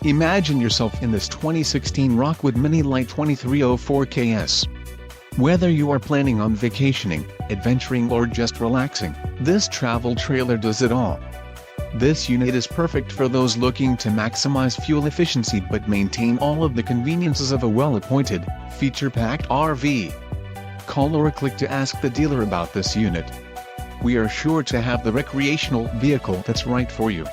Imagine yourself in this 2016 Rockwood Mini Lite 2304KS. Whether you are planning on vacationing, adventuring or just relaxing, this travel trailer does it all. This unit is perfect for those looking to maximize fuel efficiency but maintain all of the conveniences of a well-appointed, feature-packed RV. Call or click to ask the dealer about this unit. We are sure to have the recreational vehicle that's right for you.